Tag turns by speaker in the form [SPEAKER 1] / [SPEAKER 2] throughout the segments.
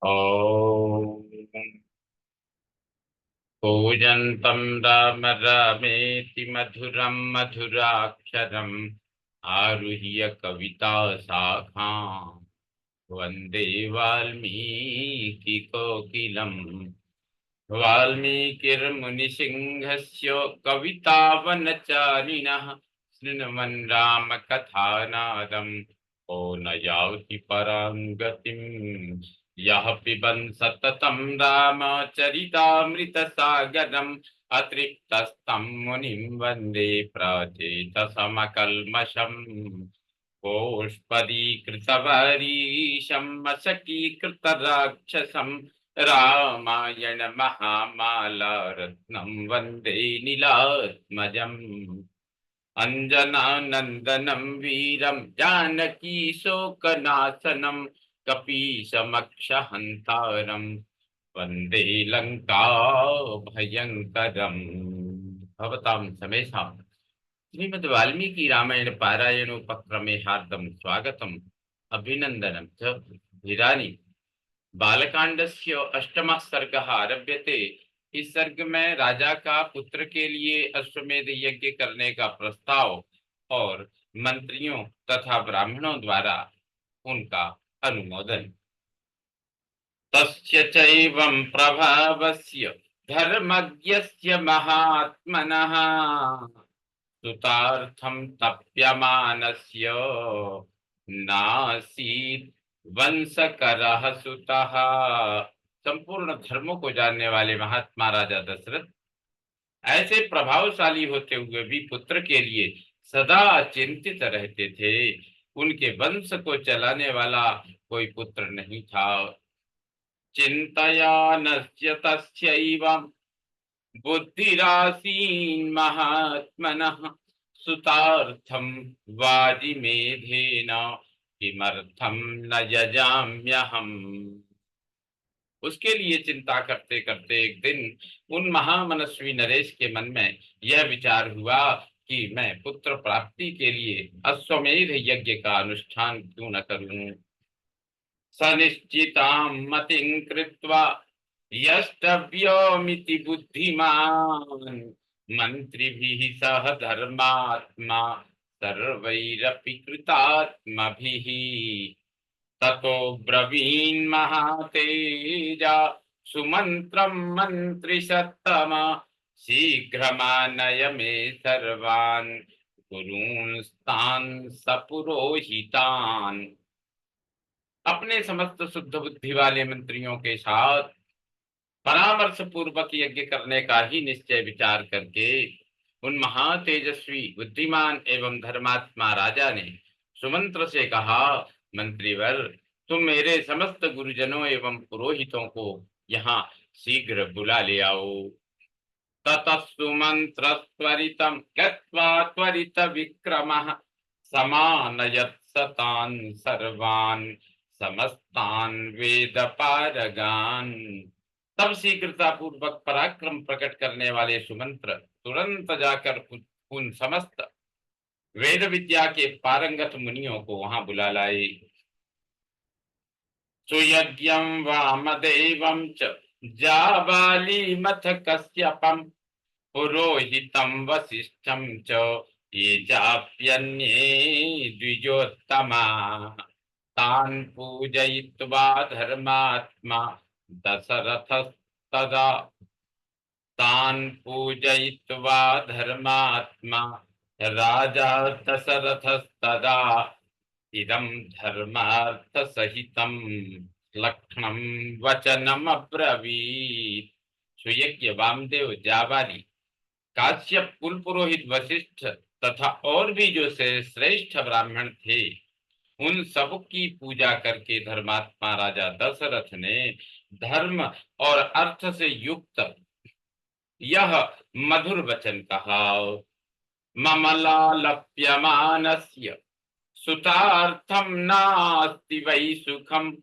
[SPEAKER 1] ॐ कूजन्तं राम रामेति मधुरं मधुराक्षरम् आरुह्य कविता शाखां वन्दे वाल्मीकिकोकिलम्। वाल्मीकिर्मुनिसिंहस्य कवितावनचारिणः शृण्वन् रामकथानादम् को न याति परां गतिम्। यः पिबन् सततं रामचरितामृतसागरम् अतृप्तस्तं मुनिं वन्दे प्रचेतसमकल्मषम्। गोष्पदीकृतवारीशम् मशकीकृतराक्षसम् रामायण महामाला रत्नं वन्दे नीलात्मजम्। अञ्जनानन्दनं वीरं जानकी शोकनाशनं कपीशमक्षहन्तारं वन्दे लङ्का भयङ्करम्। भवतां समेषां श्रीमद् वाल्मीकि रामायण पारायणोपक्रमे हार्दं स्वागतम् अभिनन्दनं च धीरानि। बालकांडस्य अष्टमः सर्गः आरभ्यते। इस सर्ग में राजा का पुत्र के लिए अश्वमेध यज्ञ करने का प्रस्ताव और मंत्रियों तथा ब्राह्मणों द्वारा उनका अनुमोदन। तस्य चैवं प्रभावस्य धर्मज्ञस्य महात्मनः सुतार्थं तप्यमानस्य नासीत् वंशकरः सुतः। संपूर्ण धर्मों को जानने वाले महात्मा राजा दशरथ ऐसे प्रभावशाली होते हुए भी पुत्र के लिए सदा चिंतित रहते थे। उनके वंश को चलाने वाला कोई पुत्र नहीं था। चिंतयानस्य तस्यैवं बुद्धिरासीन् महात्मनः सुतार्थं वाजिमेधेन किमर्थं न यजाम्यहम्। उसके लिए चिंता करते करते एक दिन उन महामनस्वी नरेश के मन में यह विचार हुआ कि मैं पुत्र प्राप्ति के लिए अश्वमेध यज्ञ का अनुष्ठान क्यों न करूं। सनिश्चितां मतिं कृत्वा यष्टव्योमिति बुद्धिमान् मंत्रिभिः सह धर्मात्मा सर्वैरपि कृतात्मभिः। ततो ब्रवीन् महातेजा सुमन्त्रं मन्त्रिसत्तम शीघ्रमानय मे सर्वान् गुरूंस्तान् सपुरोहितान्। अपने समस्त शुद्ध बुद्धि वाले मंत्रियों के साथ परामर्श पूर्वक यज्ञ करने का ही निश्चय विचार करके उन महातेजस्वी बुद्धिमान एवं धर्मात्मा राजा ने सुमंत्र से कहा, मंत्रीवर, तुम मेरे समस्त गुरुजनों एवं पुरोहितों को यहाँ शीघ्र बुला ले आओ। ततः सुमंत्र त्वरितं गत्वा त्वरित विक्रमः समानयत् सतान् सर्वान् समस्तान् वेद पारगान्। तब शीघ्रता पूर्वक पराक्रम प्रकट करने वाले सुमंत्र तुरंत जाकर उन समस्त वेद विद्या के पारंगत मुनियों को वहां बुला लाए। सुयज्ञं वामदेवं च जाबालीमथ कश्यपं पुरोहितं वसिष्ठं च ये चाप्यन्ये द्विजोत्तमा। तान् पूजयित्वा धर्मात्मा दशरथस्तदा तान् पूजयित्वा धर्मात्मा राजा दशरथस्तदा इदं धर्मार्थसहितं लक्ष्मणं वचनम् अब्रवीत्। सुयज्ञ वामदेव जाबाली काश्यप कुल पुरोहित वशिष्ठ तथा और भी जो से श्रेष्ठ ब्राह्मण थे उन सब की पूजा करके धर्मात्मा राजा दशरथ ने धर्म और अर्थ से युक्त यह मधुर वचन कहा। ममलालप्यमानस्य सुतार्थं नास्ति वै सुखम्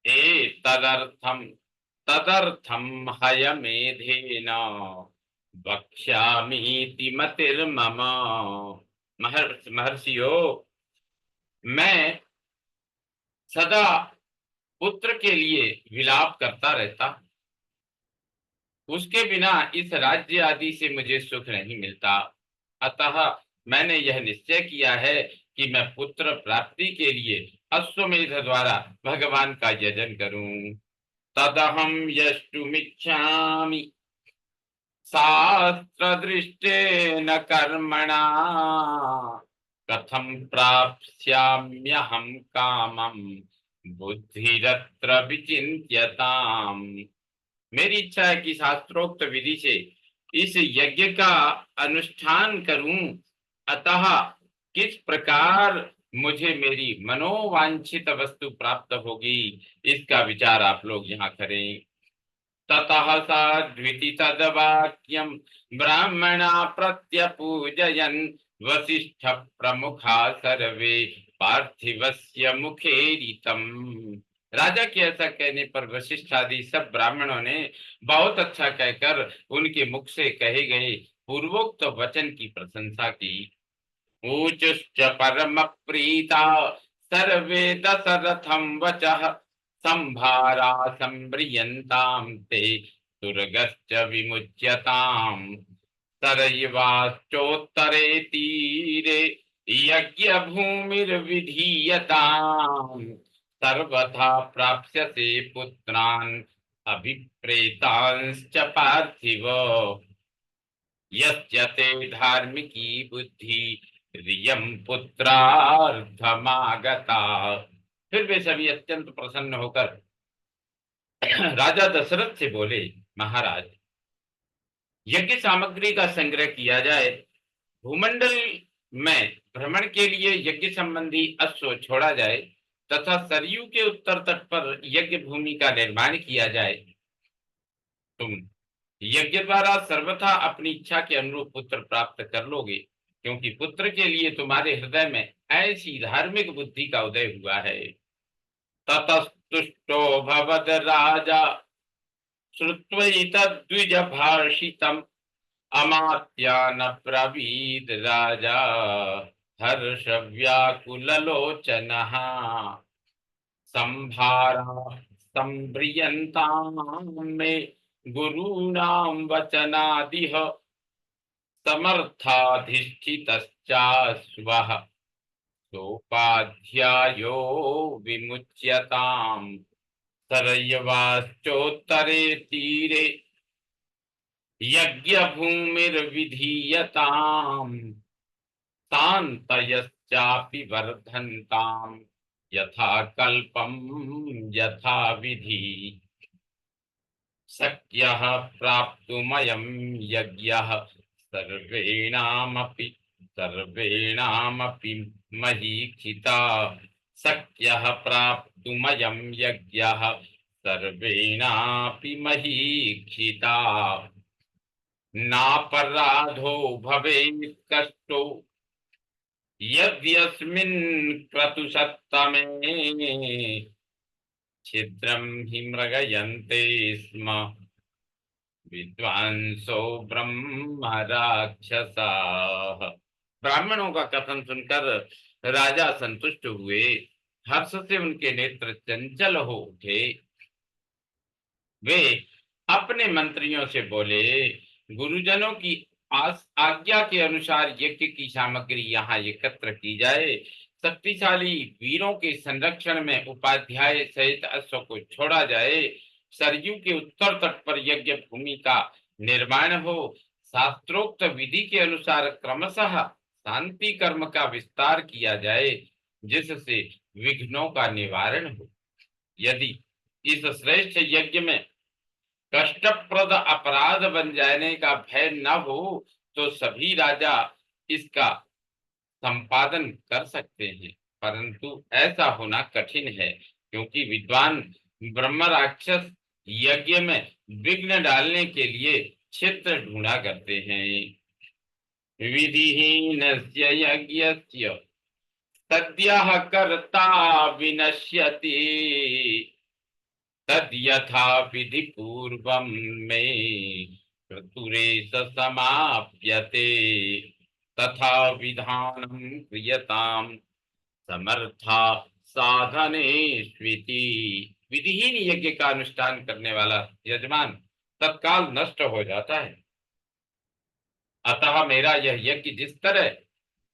[SPEAKER 1] एतदर्थं तदर्थं हयमेधेन वक्ष्यामीति मतिर्मम। महर्षियों, मैं सदा पुत्र के लिए विलाप करता रहता। उसके बिना इस राज्य आदि से मुझे सुख नहीं मिलता। अतः मैंने यह निश्चय किया है कि मैं पुत्र प्राप्ति के लिए अश्वमेध द्वारा भगवान का यजन करूं। तदहम यष्टुमिच्छामि शास्त्र दृष्टेन कर्मणा, कथम प्राप्स्याम्यहं कामं बुद्धिरत्र विचिन्त्यताम्। मेरी इच्छा है कि शास्त्रोक्त विधि से इस यज्ञ का अनुष्ठान करूं। अतः किस प्रकार मुझे मेरी मनोवांछित वस्तु प्राप्त होगी, इसका विचार आप लोग यहाँ करें। ततः साध्विति तद्वाक्यं ब्राह्मणा प्रत्यपूजयन् वसिष्ठ प्रमुखा सर्वे पार्थिवस्य मुखेरितम्। राजा के ऐसा कहने पर वशिष्ठ आदि सब ब्राह्मणों ने बहुत अच्छा कहकर उनके मुख से कहे गए पूर्वोक्त वचन की प्रशंसा की। ऊचुश्च परम प्रीता सर्वे दशरथं वचः संभारा संव्रियन्तां ते दुर्गश्च विमुच्यताम्। तरयिवाश्चोत्तरे तीरे यज्ञ भूमिर्विधीयताम्, सर्वथा प्राप्स्यसे पुत्रान् अभिप्रेतांश्च पार्थिव। यस्य ते धार्मिकी बुद्धि रियम पुत्रार्थमागता। फिर वे सभी अत्यंत प्रसन्न होकर राजा दशरथ से बोले, महाराज, यज्ञ सामग्री का संग्रह किया जाए, भूमंडल में भ्रमण के लिए यज्ञ संबंधी अश्व छोड़ा जाए तथा सरयू के उत्तर तट पर यज्ञ भूमि का निर्माण किया जाए। तुम यज्ञ द्वारा सर्वथा अपनी इच्छा के अनुरूप पुत्र प्राप्त कर लोगे, क्योंकि पुत्र के लिए तुम्हारे हृदय में ऐसी धार्मिक बुद्धि का उदय हुआ है। ततस्तुष्टो भवद राजा श्रुत्वैतद्विज भाषितम्, अमात्यान ब्रवीद राजा हर्ष व्याकुललोचनः। संभारा संव्रियन्तां मे गुरूणां वचनादिह, समर्थाधिष्ठितश्चाश्वः सोपाध्यायो विमुच्यताम्। सरयवाश्चोत्तरे तीरे यज्ञ भूमिर्विधीयताम्, शान्तयश्चापि वर्धन्ताम् यथा कल्पं यथा विधि। शक्यः प्राप्तुमयं यज्ञः सर्वेणामपि महीक्षिता। शक्यः प्राप्तुमयं यज्ञः सर्वेणापि महीक्षिता। नापराधो भवेत् कष्टो यद्यस्मिन् क्रतुसत्तमे, छिद्रं हि मृगयन्ते स्म विद्वांसो ब्रह्म राक्षसाः। ब्राह्मणों का कथन सुनकर राजा संतुष्ट हुए। हर्ष से उनके नेत्र चंचल हो उठे। वे अपने मंत्रियों से बोले, गुरुजनों की आज्ञा के अनुसार यज्ञ की सामग्री यहाँ एकत्र की जाए। शक्तिशाली वीरों के संरक्षण में उपाध्याय सहित अश्व को छोड़ा जाए। सरयू के उत्तर तट पर यज्ञ भूमि का निर्माण हो। शास्त्रोक्त विधि के अनुसार क्रमशः शांति कर्म का विस्तार किया जाए, जिससे विघ्नों का निवारण हो। यदि इस श्रेष्ठ यज्ञ में कष्टप्रद अपराध बन जाने का भय न हो तो सभी राजा इसका संपादन कर सकते हैं, परंतु ऐसा होना कठिन है, क्योंकि विद्वान ब्रह्म राक्षस यज्ञ में विघ्न डालने के लिए क्षेत्र ढूंढा करते हैं। विधिहीनस्य यज्ञस्य सद्यः कर्ता विनश्यति, तद यथा विधि पूर्वं मे क्रतुरेश समाप्यते, तथा विधानं क्रियतां समर्था साधनेष्विति। विधिहीन यज्ञ का अनुष्ठान करने वाला यजमान तत्काल नष्ट हो जाता है। अतः मेरा यह यज्ञ जिस तरह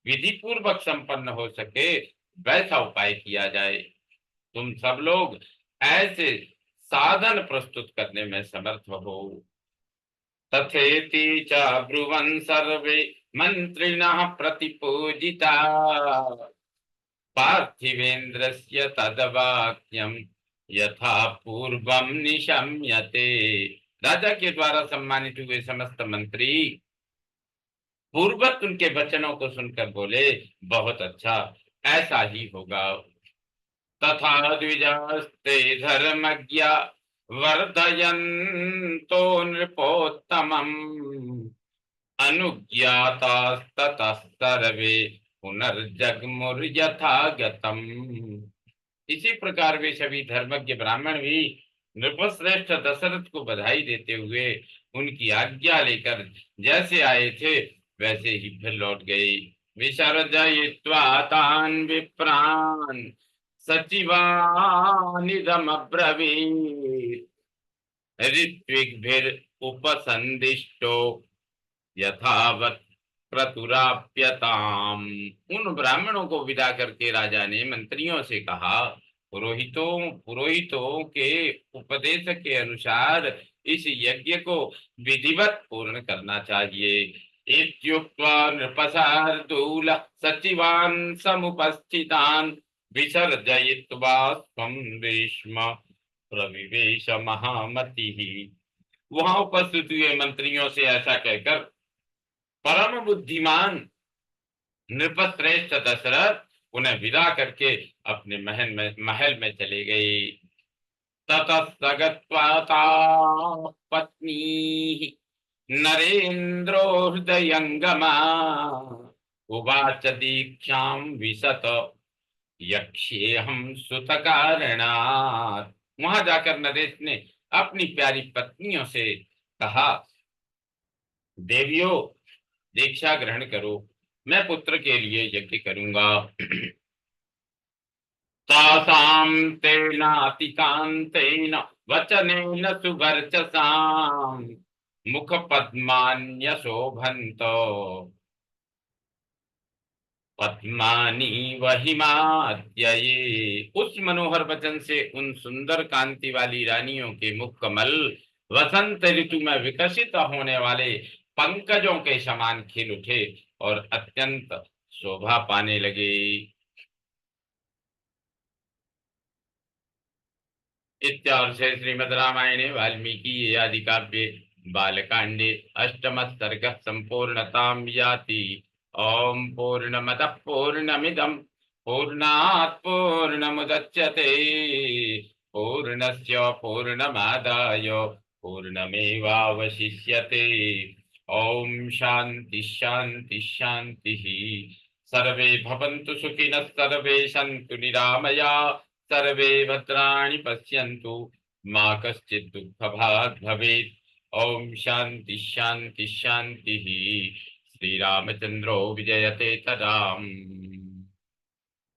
[SPEAKER 1] विधि पूर्वक संपन्न हो सके वैसा उपाय किया जाए। तुम सब लोग ऐसे साधन प्रस्तुत करने में समर्थ हो। तथेति च ब्रुवन् सर्वे मंत्रिणः प्रतिपूजिता पार्थिवेन्द्रस्य तद्वाक्यं यथा पूर्वं निशम्यते। राजा के द्वारा सम्मानित हुए समस्त मंत्री पूर्वत उनके वचनों को सुनकर बोले, बहुत अच्छा, ऐसा ही होगा। तथा द्विजस्ते धर्मज्ञा वर्धयन्तो नृपोत्तमम् अनुज्ञातास्ततः सर्वे पुनर्जग्मुर्यथा गतम्। इसी प्रकार वे सभी धर्मज्ञ ब्राह्मण भी नृपश्रेष्ठ दशरथ को बधाई देते हुए उनकी आज्ञा लेकर जैसे आए थे वैसे ही फिर लौट गए। विसर्जयित्वा तान् विप्रान् सचिवानिदमब्रवीत् ऋत्विग्भिरुपसन्दिष्टो यथावत् प्रतुराप्यताम। उन ब्राह्मणों को विदा करके राजा ने मंत्रियों से कहा, पुरोहितों पुरोहितों के उपदेश के अनुसार इस यज्ञ को विधिवत पूर्ण करना चाहिए। इत्युक्त्वा नृपशार्दूल सचिवान् समुपस्थितान् विसर्जयित्वा स्वं भीष्म प्रविवेश महामतिः। वहां उपस्थित हुए मंत्रियों से ऐसा कहकर परम बुद्धिमान नृपश्रेष्ठ दशरथ उन्हें विदा करके अपने महल में चले गए। ततः गत्वा पत्नी नरेन्द्रो हृदयंगमा उवाच दीक्षां विशत यक्ष्येऽहं सुत कारणात्। वहां जाकर नरेश ने अपनी प्यारी पत्नियों से कहा, देवियों दीक्षा ग्रहण करो, मैं पुत्र के लिए यज्ञ करूंगा। तासां तेनातिकान्तेन वचनेन सुवर्चसां मुख पद्मान्यशोभन्तो पद्मानी वहिमाद्यये। उस मनोहर वचन से उन सुंदर कांति वाली रानियों के मुख कमल वसंत ऋतु में विकसित होने वाले पंकजों के समान खिल उठे और अत्यंत शोभा पाने लगे। इत्यार्षे श्रीमद् रामायणे वाल्मीकि आदि काव्ये बालकांडे अष्टम सर्ग संपूर्णतां याति। ओम पूर्णमदः पूर्णमिदं पूर्णात् पूर्णमुदच्यते पूर्णस्य पूर्णमादाय पूर्णमेवावशिष्यते। ओम शांति शांति शांति। सर्वे भवन्तु सुखिनः सर्वे सन्तु निरामया सर्वे भद्राणि पश्यन्तु मा कश्चित् दुःखभाग् भवेत्। ओम शांति शांति शांति। श्री रामचंद्रो विजयते तदाम्।